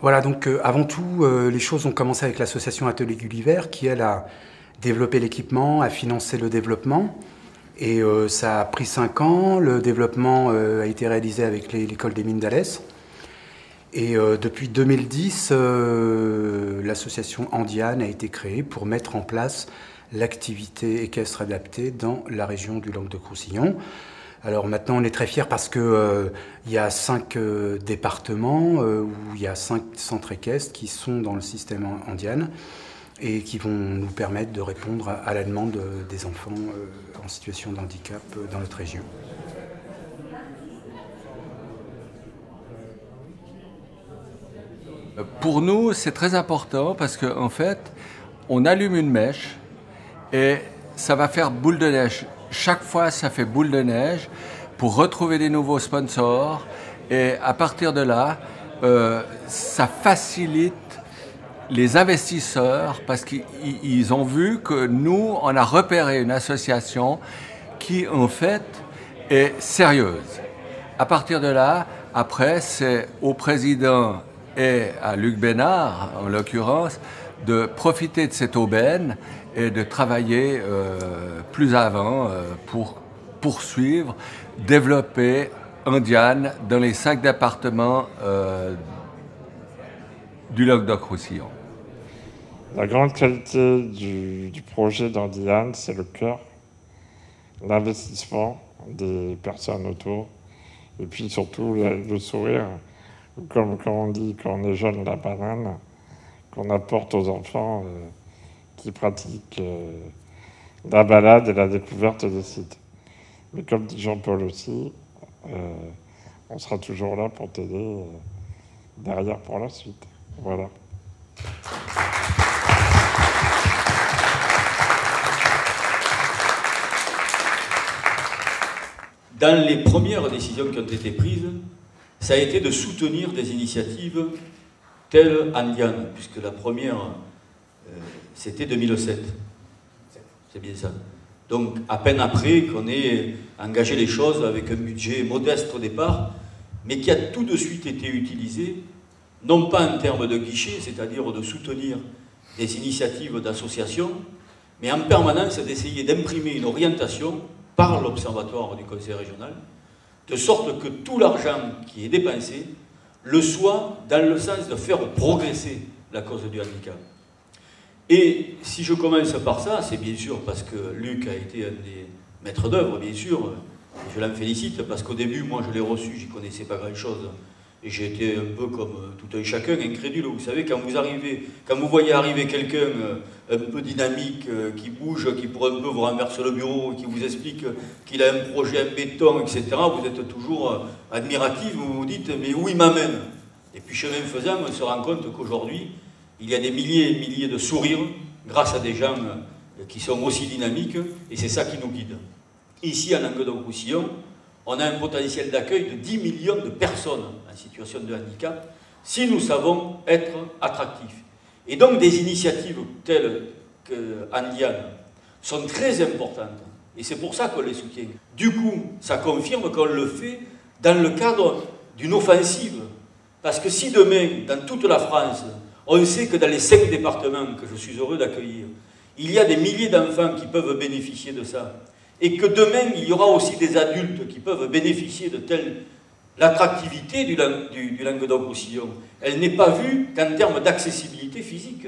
Voilà, donc avant tout, les choses ont commencé avec l'association Atelier Gulliver, qui elle a développé l'équipement, a financé le développement. Et ça a pris 5 ans. Le développement a été réalisé avec l'école des mines d'Alès. Et depuis 2010, l'association Andiane a été créée pour mettre en place l'activité équestre adaptée dans la région du Languedoc-Roussillon. Alors maintenant, on est très fiers parce que il y a 5 départements où il y a 5 centres équestres qui sont dans le système Andiane et qui vont nous permettre de répondre à la demande des enfants en situation de handicap dans notre région. Pour nous, c'est très important parce qu'en fait, on allume une mèche et ça va faire boule de neige. Chaque fois, ça fait boule de neige pour retrouver des nouveaux sponsors. Et à partir de là, ça facilite les investisseurs parce qu'ils ont vu que nous, on a repéré une association qui, en fait, est sérieuse. À partir de là, après, c'est au président et à Luc Bénard, en l'occurrence, de profiter de cette aubaine et de travailler plus avant pour poursuivre, développer Andiane dans les 5 départements du Languedoc-Roussillon. La grande qualité du projet d'Andiane, c'est le cœur, l'investissement des personnes autour, et puis surtout le sourire, comme on dit quand on est jeune, la banane, qu'on apporte aux enfants qui pratiquent la balade et la découverte des sites. Mais comme dit Jean-Paul aussi, on sera toujours là pour t'aider derrière pour la suite. Voilà. Dans les premières décisions qui ont été prises, ça a été de soutenir des initiatives telles Andiane, puisque la première, c'était 2007. C'est bien ça. Donc, à peine après qu'on ait engagé les choses avec un budget modeste au départ, mais qui a tout de suite été utilisé, non pas en termes de guichet, c'est-à-dire de soutenir des initiatives d'associations, mais en permanence d'essayer d'imprimer une orientation par l'Observatoire du Conseil régional, de sorte que tout l'argent qui est dépensé le soit dans le sens de faire progresser la cause du handicap. Et si je commence par ça, c'est bien sûr parce que Luc a été un des maîtres d'œuvre, bien sûr, et je l'en félicite, parce qu'au début, moi je l'ai reçu, j'y connaissais pas grand-chose, et j'ai été un peu comme tout un chacun, incrédule. Vous savez, quand vous voyez arriver quelqu'un un peu dynamique, qui bouge, qui pour un peu vous renverse le bureau, qui vous explique qu'il a un projet en béton, etc., vous êtes toujours admiratif, vous vous dites, mais où il m'amène? Et puis chemin faisant, on se rend compte qu'aujourd'hui, il y a des milliers et milliers de sourires grâce à des gens qui sont aussi dynamiques, et c'est ça qui nous guide. Ici, à Languedoc-Roussillon, on a un potentiel d'accueil de 10 millions de personnes en situation de handicap si nous savons être attractifs. Et donc des initiatives telles que Andiane sont très importantes. Et c'est pour ça qu'on les soutient. Du coup, ça confirme qu'on le fait dans le cadre d'une offensive. Parce que si demain, dans toute la France, on sait que dans les 5 départements que je suis heureux d'accueillir, il y a des milliers d'enfants qui peuvent bénéficier de ça, et que demain, il y aura aussi des adultes qui peuvent bénéficier de telle... L'attractivité du Languedoc-Roussillon, elle n'est pas vue qu'en termes d'accessibilité physique.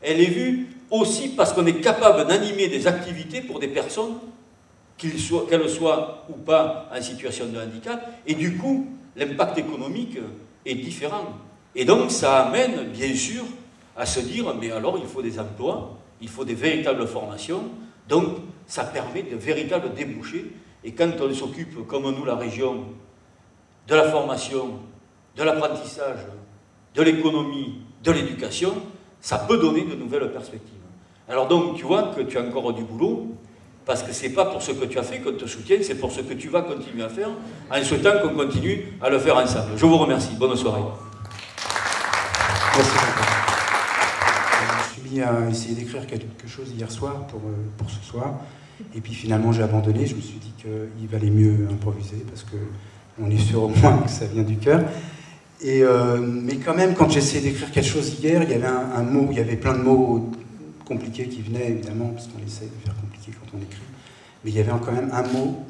Elle est vue aussi parce qu'on est capable d'animer des activités pour des personnes, qu'elles soient ou pas en situation de handicap, et du coup, l'impact économique est différent. Et donc, ça amène, bien sûr, à se dire, mais alors, il faut des emplois, il faut des véritables formations, donc, ça permet de véritables débouchés. Et quand on s'occupe, comme nous, la région, de la formation, de l'apprentissage, de l'économie, de l'éducation, ça peut donner de nouvelles perspectives. Alors donc, tu vois que tu as encore du boulot, parce que ce n'est pas pour ce que tu as fait qu'on te soutient, c'est pour ce que tu vas continuer à faire, en souhaitant qu'on continue à le faire ensemble. Je vous remercie. Bonne soirée. Merci beaucoup. Je me suis mis à essayer d'écrire quelque chose hier soir pour ce soir, et puis finalement j'ai abandonné. Je me suis dit qu'il valait mieux improviser, parce que on est sûr au moins que ça vient du cœur. Mais quand même, quand j'essayais d'écrire quelque chose hier, il y avait un mot, il y avait plein de mots compliqués qui venaient, évidemment, parce qu'on essaie de faire compliqué quand on écrit. Mais il y avait quand même un mot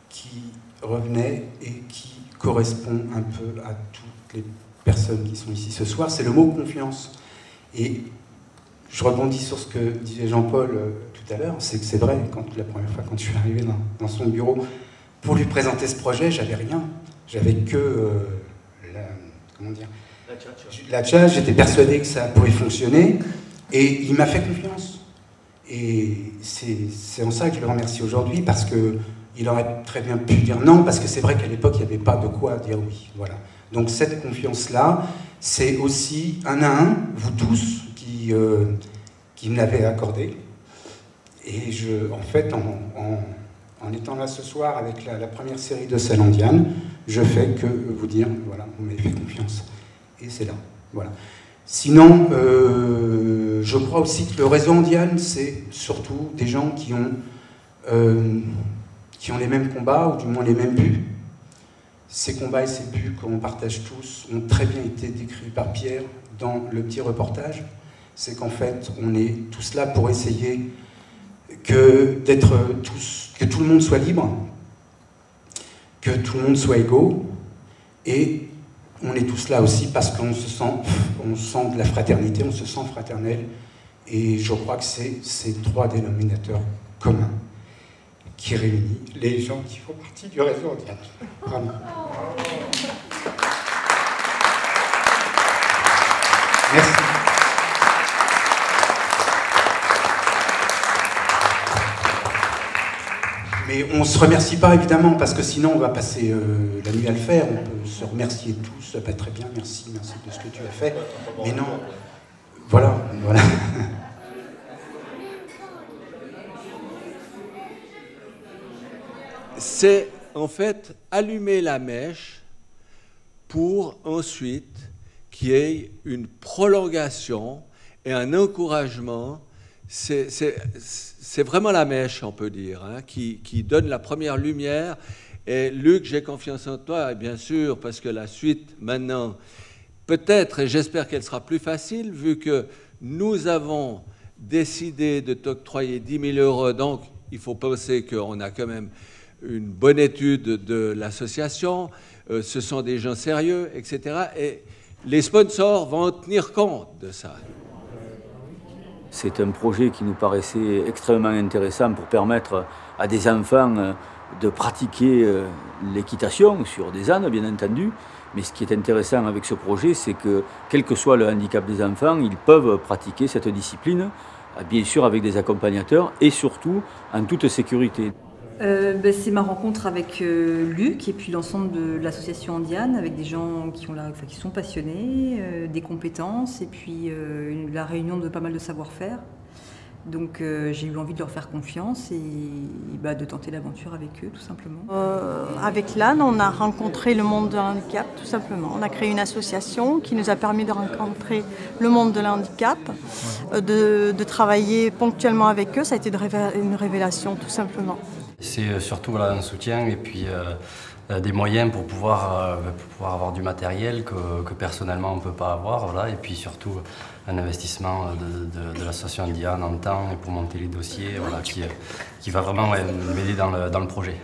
qui revenait et qui correspond un peu à toutes les personnes qui sont ici ce soir, c'est le mot confiance. Et je rebondis sur ce que disait Jean-Paul tout à l'heure, c'est que c'est vrai, la première fois quand je suis arrivé dans son bureau, pour lui présenter ce projet, j'avais rien. J'avais que la tchatche, j'étais persuadé que ça pourrait fonctionner, et il m'a fait confiance. Et c'est en ça que je le remercie aujourd'hui, parce qu'il aurait très bien pu dire non, parce que c'est vrai qu'à l'époque, il n'y avait pas de quoi dire oui. Voilà. Donc cette confiance-là, c'est aussi un à un, vous tous, qui me l'avez accordé. Et en fait, en étant là ce soir avec la première série de Celle en Diane, je fais que vous dire, voilà, vous m'avez fait confiance. Et c'est là, voilà. Sinon, je crois aussi que le réseau en Diane, c'est surtout des gens qui ont les mêmes combats, ou du moins les mêmes buts. Ces combats et ces buts qu'on partage tous ont très bien été décrits par Pierre dans le petit reportage. C'est qu'en fait, on est tous là pour essayer que tout le monde soit libre, que tout le monde soit égaux, et on est tous là aussi parce qu'on sent de la fraternité, on se sent fraternel, et je crois que c'est ces trois dénominateurs communs qui réunit les gens qui font partie du réseau en Diane. Vraiment. Merci. Mais on ne se remercie pas, évidemment, parce que sinon on va passer la nuit à le faire. On peut se remercier tous, ça va très bien, merci de ce que tu as fait. Mais non, voilà. C'est en fait allumer la mèche pour ensuite qu'il y ait une prolongation et un encouragement. C'est vraiment la mèche, on peut dire, hein, qui donne la première lumière. Et Luc, j'ai confiance en toi, et bien sûr, parce que la suite, maintenant, peut-être, et j'espère qu'elle sera plus facile, vu que nous avons décidé de t'octroyer 10 000 €, donc il faut penser qu'on a quand même une bonne étude de l'association, ce sont des gens sérieux, etc. Et les sponsors vont tenir compte de ça. C'est un projet qui nous paraissait extrêmement intéressant pour permettre à des enfants de pratiquer l'équitation sur des ânes, bien entendu. Mais ce qui est intéressant avec ce projet, c'est que, quel que soit le handicap des enfants, ils peuvent pratiquer cette discipline, bien sûr avec des accompagnateurs et surtout en toute sécurité. C'est ma rencontre avec Luc et puis l'ensemble de l'association en Diane, avec des gens qui sont passionnés, des compétences et puis la réunion de pas mal de savoir-faire. Donc j'ai eu envie de leur faire confiance et de tenter l'aventure avec eux, tout simplement. Avec l'âne, on a rencontré le monde de l'handicap, tout simplement. On a créé une association qui nous a permis de rencontrer le monde de l'handicap, de travailler ponctuellement avec eux. Ça a été une révélation, tout simplement. C'est surtout un soutien et puis des moyens pour pouvoir avoir du matériel que personnellement on ne peut pas avoir. Voilà. Et puis surtout un investissement de l'association Diane en temps pour monter les dossiers, voilà, qui va vraiment m'aider dans le projet.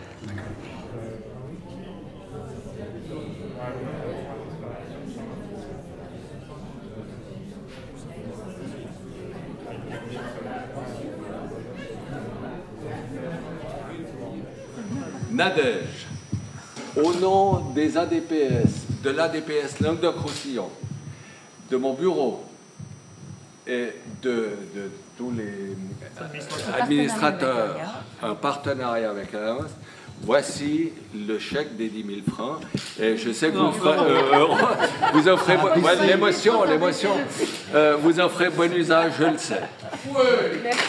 Nadège, au nom des ADPS, de l'ADPS Languedoc-Roussillon, de mon bureau et de tous les administrateurs en partenariat avec l'Agence, voici le chèque des 10 000 francs. Et je sais que vous en ferez l'émotion, vous en ferez bon usage, je le sais. Oui. Merci.